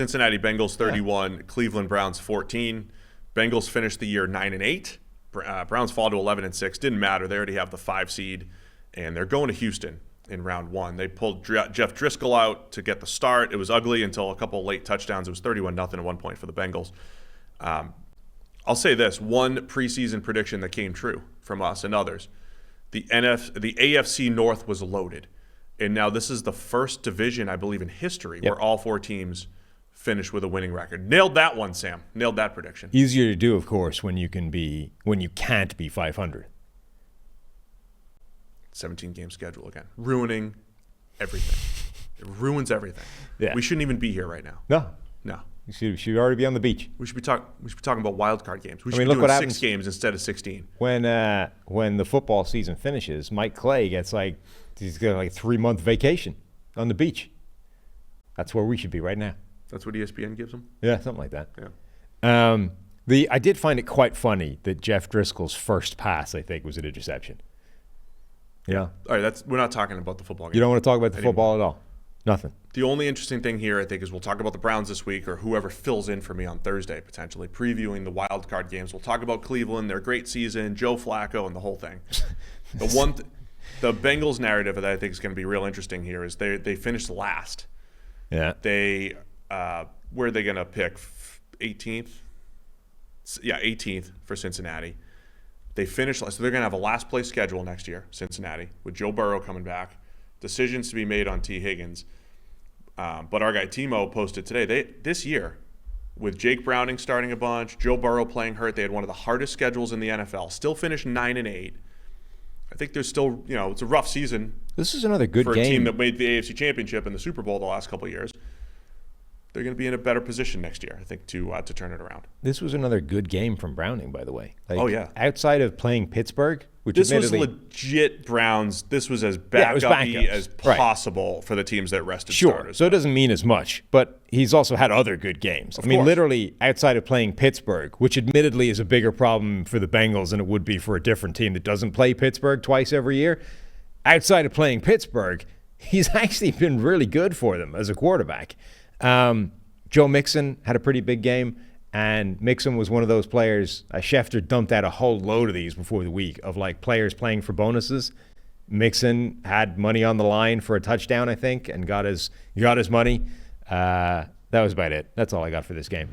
Cincinnati Bengals 31, Cleveland Browns 14. Bengals finished the year 9-8. Browns fall to 11-6. Didn't matter. They already have the 5 seed, and they're going to Houston in round 1. They pulled Jeff Driscoll out to get the start. It was ugly until a couple late touchdowns. It was 31-0 at one point for the Bengals. I'll say this, one preseason prediction that came true from us and others. The AFC North was loaded. And now this is the first division, I believe, in history where all 4 teams finish with a winning record. Nailed that one, Sam. Nailed that prediction. Easier to do, of course, when you can't be 500. 17-game schedule again. Ruining everything. It ruins everything. Yeah. We shouldn't even be here right now. No. You should already be on the beach. We should be talking about wild card games. We should be doing 6 games instead of 16. When the football season finishes, Mike Clay he's got like 3-month vacation on the beach. That's where we should be right now. That's what ESPN gives them? Yeah, something like that. Yeah. I did find it quite funny that Jeff Driscoll's first pass, I think, was an interception. Yeah. All right, we're not talking about the football game. You don't want to talk about the football at all? Nothing. The only interesting thing here, I think, is we'll talk about the Browns this week, or whoever fills in for me on Thursday, potentially, previewing the wild card games. We'll talk about Cleveland, their great season, Joe Flacco, and the whole thing. The Bengals narrative that I think is going to be real interesting here is they finished last. Yeah. Where are they going to pick? 18th? Yeah, 18th for Cincinnati. They finished last, so they're going to have a last place schedule next year, Cincinnati, with Joe Burrow coming back. Decisions to be made on T. Higgins. But our guy Timo posted today, this year, with Jake Browning starting a bunch, Joe Burrow playing hurt, they had one of the hardest schedules in the NFL. Still finished 9-8. I think there's still, it's a rough season. This is another good game. For a game team that made the AFC Championship and the Super Bowl the last couple of years. They're going to be in a better position next year, I think, to turn it around. This was another good game from Browning, by the way. Oh, yeah. Outside of playing Pittsburgh, which this was legit Browns. This was as backup-y as possible for the teams that rested starters. So it doesn't mean as much, but he's also had other good games. Of course. Literally outside of playing Pittsburgh, which admittedly is a bigger problem for the Bengals than it would be for a different team that doesn't play Pittsburgh twice every year. Outside of playing Pittsburgh, he's actually been really good for them as a quarterback. Joe Mixon had a pretty big game, and Mixon was one of those players. Schefter dumped out a whole load of these before the week of players playing for bonuses. Mixon had money on the line for a touchdown, I think, and got his money. That was about it. That's all I got for this game.